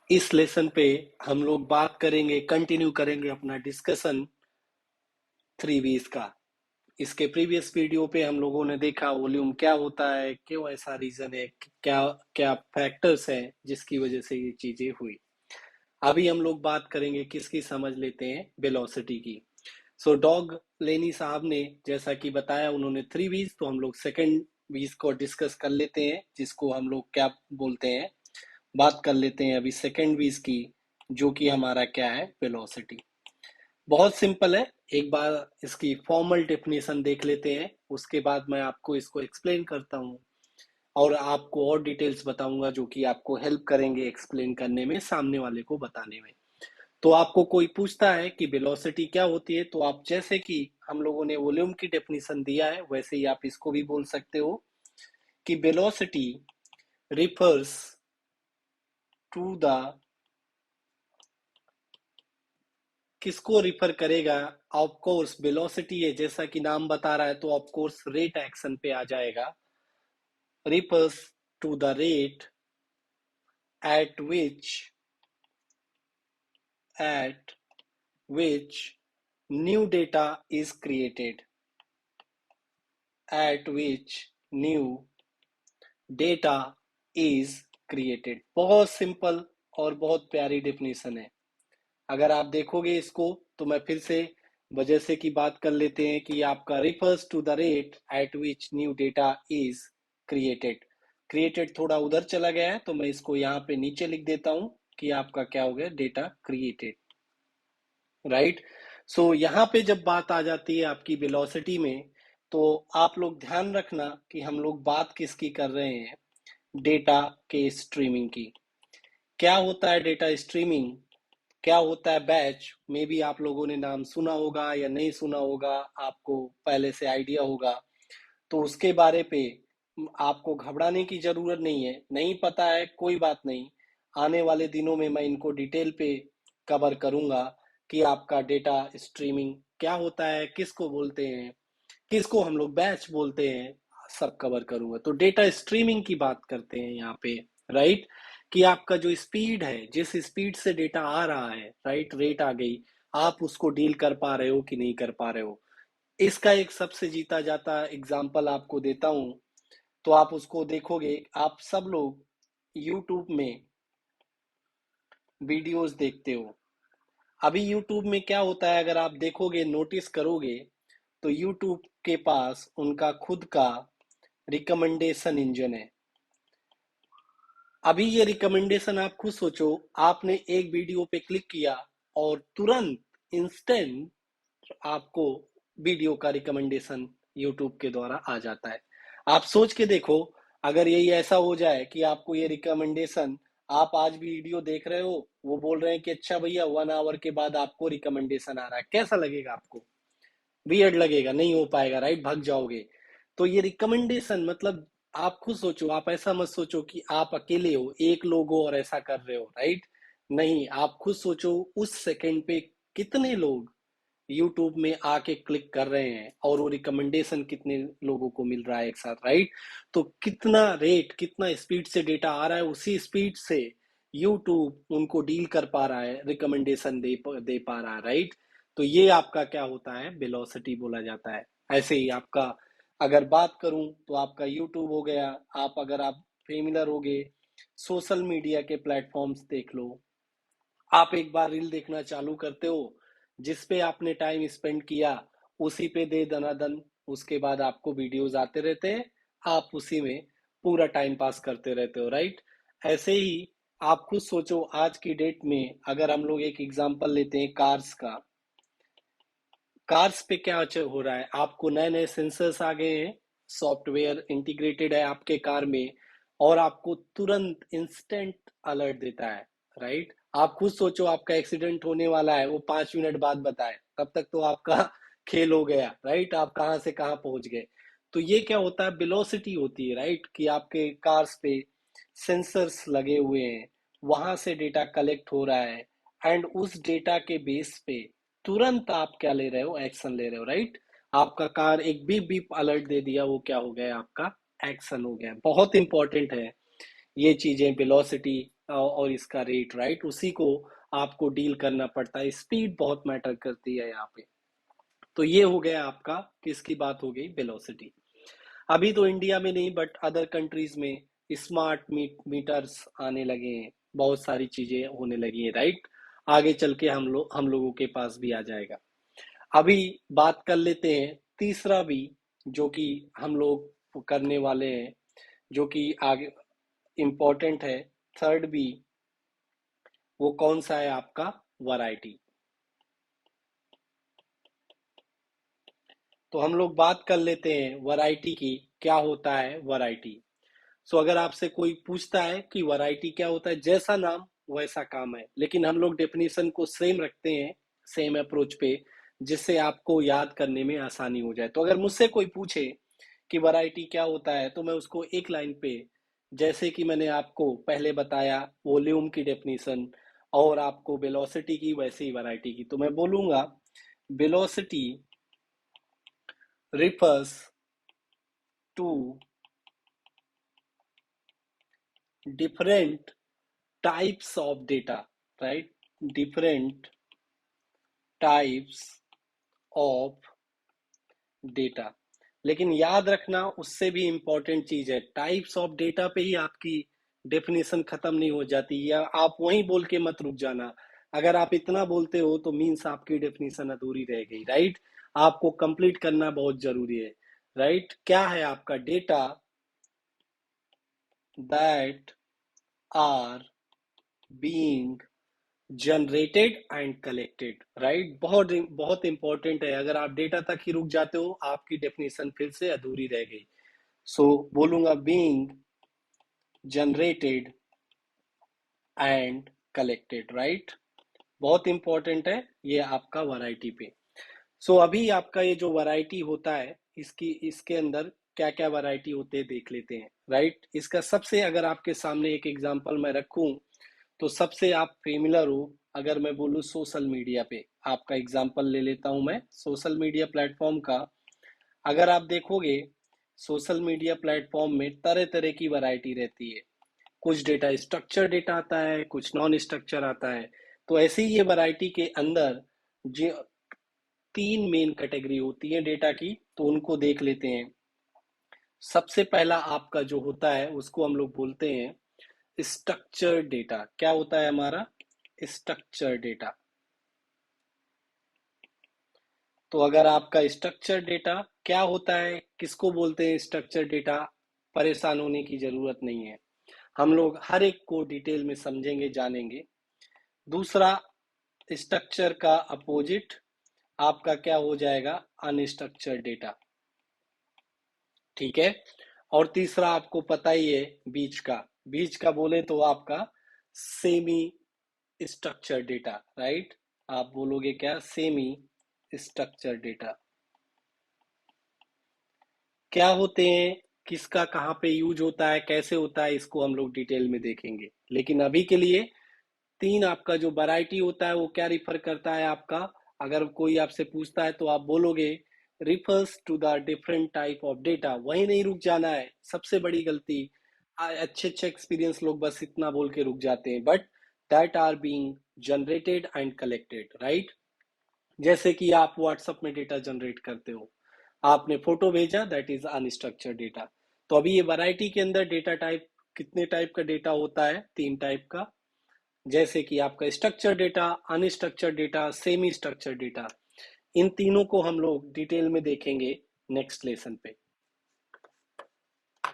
इस लेसन पे हम लोग बात करेंगे, कंटिन्यू करेंगे अपना डिस्कशन 3V's का। इसके प्रीवियस वीडियो पे हम लोगों ने देखा वॉल्यूम क्या होता है, क्यों ऐसा रीजन है, क्या क्या फैक्टर्स हैं जिसकी वजह से ये चीजें हुई। अभी हम लोग बात करेंगे किसकी, समझ लेते हैं वेलोसिटी की। सो डॉग लेनी साहब ने जैसा कि बताया, उन्होंने 3V's, तो हम लोग सेकंड वीज को डिस्कस कर लेते हैं, जिसको हम लोग क्या बोलते हैं, बात कर लेते हैं अभी सेकंड वीज की, जो कि हमारा क्या है, वेलोसिटी। बहुत सिंपल है, एक बार इसकी फॉर्मल डेफिनेशन देख लेते हैं, उसके बाद मैं आपको इसको एक्सप्लेन करता हूँ और आपको और डिटेल्स बताऊंगा जो कि आपको हेल्प करेंगे एक्सप्लेन करने में, सामने वाले को बताने में। तो आपको कोई पूछता है कि वेलोसिटी क्या होती है, तो आप जैसे कि हम लोगों ने वॉल्यूम की डेफिनेशन दिया है वैसे ही आप इसको भी बोल सकते हो कि वेलोसिटी रिफर्स टू द, किसको रिफर करेगा, ऑफ कोर्स वेलोसिटी है, जैसा कि नाम बता रहा है तो ऑफ कोर्स रेट एक्शन पे आ जाएगा। refers to the rate at at which new data is created, at which new data is created। बहुत सिंपल और बहुत प्यारी डेफिनेशन है। अगर आप देखोगे इसको तो मैं फिर से वजह से की बात कर लेते हैं कि आपका refers to the rate at which new data is created। Created थोड़ा उधर चला गया है तो मैं इसको यहाँ पे नीचे लिख देता हूं कि आपका क्या हो गया, डेटा क्रिएटेड, राइट। सो यहाँ पे जब बात आ जाती है आपकी वेलोसिटी में, तो आप लोग ध्यान रखना कि हम लोग बात किसकी कर रहे हैं, डेटा के स्ट्रीमिंग की। क्या होता है डेटा स्ट्रीमिंग, क्या होता है बैच, मे बी आप लोगों ने नाम सुना होगा या नहीं सुना होगा, आपको पहले से आइडिया होगा, तो उसके बारे पे आपको घबराने की जरूरत नहीं है। नहीं पता है कोई बात नहीं, आने वाले दिनों में मैं इनको डिटेल पे कवर करूंगा कि आपका डेटा स्ट्रीमिंग क्या होता है, किसको बोलते हैं, किसको हम लोग बैच बोलते हैं, सब कवर करूंगा। तो डेटा स्ट्रीमिंग की बात करते हैं यहाँ पे, राइट। कि आपका जो स्पीड है, जिस स्पीड से डेटा आ रहा है, राइट, रेट आ गई, आप उसको डील कर पा रहे हो कि नहीं कर पा रहे हो। इसका एक सबसे जीता जाता एग्जाम्पल आपको देता हूं, तो आप उसको देखोगे, आप सब लोग यूट्यूब में वीडियोस देखते हो। अभी यूट्यूब में क्या होता है, अगर आप देखोगे, नोटिस करोगे, तो यूट्यूब के पास उनका खुद का रिकमेंडेशन इंजन है। अभी ये रिकमेंडेशन आप खुद सोचो, आपने एक वीडियो पे क्लिक किया और तुरंत इंस्टेंट आपको वीडियो का रिकमेंडेशन यूट्यूब के द्वारा आ जाता है। आप सोच के देखो, अगर यही ऐसा हो जाए कि आपको ये रिकमेंडेशन, आप आज भी वीडियो देख रहे हो, वो बोल रहे हैं कि अच्छा भैया 1 आवर के बाद आपको रिकमेंडेशन आ रहा है, कैसा लगेगा आपको, वियर्ड लगेगा, नहीं हो पाएगा, राइट, भाग जाओगे। तो ये रिकमेंडेशन मतलब, आप खुद सोचो, आप ऐसा मत सोचो कि आप अकेले हो, एक लोग हो और ऐसा कर रहे हो, राइट। नहीं, आप खुद सोचो उस सेकंड पे कितने लोग यूट्यूब में आके क्लिक कर रहे हैं और वो रिकमेंडेशन कितने लोगों को मिल रहा है एक साथ, राइट। तो कितना रेट, कितना स्पीड से डेटा आ रहा है, उसी स्पीड से यूट्यूब उनको डील कर पा रहा है, रिकमेंडेशन दे पा रहा है, राइट। तो ये आपका क्या होता है, वेलोसिटी बोला जाता है। ऐसे ही आपका अगर बात करूं तो आपका यूट्यूब हो गया, आप अगर आप फेमिलर हो गए, सोशल मीडिया के प्लेटफॉर्म्स देख लो, आप एक बार रील देखना चालू करते हो, जिस पे आपने टाइम स्पेंड किया उसी पे दे दनादन, उसके बाद आपको वीडियोस आते रहते हैं, आप उसी में पूरा टाइम पास करते रहते हो, राइट। ऐसे ही आप खुद सोचो, आज की डेट में अगर हम लोग एक एग्जांपल लेते हैं कार्स का, कार्स पे क्या हो रहा है, आपको नए नए सेंसर्स आ गए हैं, सॉफ्टवेयर इंटीग्रेटेड है आपके कार में, और आपको तुरंत इंस्टेंट अलर्ट देता है, राइट। आप खुद सोचो, आपका एक्सीडेंट होने वाला है, वो 5 मिनट बाद बताए, तब तक तो आपका खेल हो गया, राइट, आप कहाँ से कहाँ पहुंच गए। तो ये क्या होता है, वेलोसिटी होती है, राइट, कि आपके कार्स पे सेंसर्स लगे हुए हैं, वहां से डेटा कलेक्ट हो रहा है, एंड उस डेटा के बेस पे तुरंत आप क्या ले रहे हो, एक्शन ले रहे हो, राइट। आपका कार एक बीप बीप अलर्ट दे दिया, वो क्या हो गया, आपका एक्शन हो गया। बहुत इंपॉर्टेंट है ये चीजें, वेलोसिटी और इसका रेट, राइट, उसी को आपको डील करना पड़ता है। स्पीड बहुत मैटर करती है यहाँ पे। तो ये हो गया आपका, किसकी बात हो गई, वेलोसिटी। अभी तो इंडिया में नहीं बट अदर कंट्रीज में स्मार्ट मीटर्स आने लगे हैं, बहुत सारी चीजें होने लगी हैं, राइट। आगे चल के हम लोगों के पास भी आ जाएगा। अभी बात कर लेते हैं तीसरा भी, जो कि हम लोग करने वाले हैं, जो कि आगे इम्पोर्टेंट है। थर्ड भी, वो कौन सा है आपका, वैरायटी। तो हम लोग बात कर लेते हैं वैरायटी की, क्या होता है वैरायटी। सो अगर आपसे कोई पूछता है कि वैरायटी क्या होता है, जैसा नाम वैसा काम है, लेकिन हम लोग डेफिनेशन को सेम रखते हैं, सेम अप्रोच पे, जिससे आपको याद करने में आसानी हो जाए। तो अगर मुझसे कोई पूछे कि वैरायटी क्या होता है, तो मैं उसको एक लाइन पे, जैसे कि मैंने आपको पहले बताया वॉल्यूम की डेफिनेशन और आपको वेलोसिटी की, वैसे ही वैरायटी की, तो मैं बोलूंगा velocity refers to different types of data, right? Different types of data। लेकिन याद रखना, उससे भी इंपॉर्टेंट चीज है, टाइप्स ऑफ डेटा पे ही आपकी डेफिनेशन खत्म नहीं हो जाती, या आप वहीं बोल के मत रुक जाना। अगर आप इतना बोलते हो तो मीन्स आपकी डेफिनेशन अधूरी रह गई, राइट। आपको कंप्लीट करना बहुत जरूरी है, राइट। क्या है आपका, data that are being generated and collected, right. बहुत बहुत इंपॉर्टेंट है, अगर आप डेटा तक ही रुक जाते हो आपकी डेफिनेशन फिर से अधूरी रह गई। सो बोलूंगा being generated and collected, right. बहुत इंपॉर्टेंट है ये आपका वैरायटी पे। सो अभी आपका ये जो वैरायटी होता है, इसके अंदर क्या क्या वैरायटी होते हैं देख लेते हैं, राइट। इसका सबसे, अगर आपके सामने एक एग्जांपल मैं रखूं, तो सबसे आप फेमिलर हो, अगर मैं बोलूँ सोशल मीडिया पे, आपका एग्जांपल ले लेता हूं मैं सोशल मीडिया प्लेटफॉर्म का। अगर आप देखोगे सोशल मीडिया प्लेटफॉर्म में तरह तरह की वैरायटी रहती है, कुछ डेटा स्ट्रक्चर डेटा आता है, कुछ नॉन स्ट्रक्चर आता है। तो ऐसे ही ये वैरायटी के अंदर जो तीन मेन कैटेगरी होती है डेटा की, तो उनको देख लेते हैं। सबसे पहला आपका जो होता है उसको हम लोग बोलते हैं स्ट्रक्चर डेटा। क्या होता है हमारा, स्ट्रक्चर डेटा। तो अगर आपका स्ट्रक्चर डेटा क्या होता है, किसको बोलते हैं स्ट्रक्चर डेटा, परेशान होने की जरूरत नहीं है, हम लोग हर एक को डिटेल में समझेंगे, जानेंगे। दूसरा, स्ट्रक्चर का अपोजिट आपका क्या हो जाएगा, अनस्ट्रक्चर्ड डेटा, ठीक है। और तीसरा आपको पता ही है, बीच का बोले तो आपका सेमी स्ट्रक्चर डेटा, राइट। आप बोलोगे क्या, सेमी स्ट्रक्चर डेटा। क्या होते हैं, किसका कहाँ पे यूज होता है, कैसे होता है, इसको हम लोग डिटेल में देखेंगे। लेकिन अभी के लिए तीन आपका जो वैरायटी होता है वो क्या रिफर करता है आपका, अगर कोई आपसे पूछता है तो आप बोलोगे refers to the different type of data. वहीं नहीं रुक जाना है, सबसे बड़ी गलती, अच्छे अच्छे एक्सपीरियंस लोग बस इतना बोल के रुक जाते हैं, but that are being generated and collected, right. जैसे कि आप व्हाट्सएप में डेटा जनरेट करते हो, आपने फोटो भेजा, दैट इज अनस्ट्रक्चर्ड डेटा। तो अभी ये वैरायटी के अंदर डेटा टाइप, कितने टाइप का डेटा होता है, तीन टाइप का, जैसे कि आपका structure data, unstructured data, semi structured data. इन तीनों को हम लोग डिटेल में देखेंगे नेक्स्ट लेसन पे।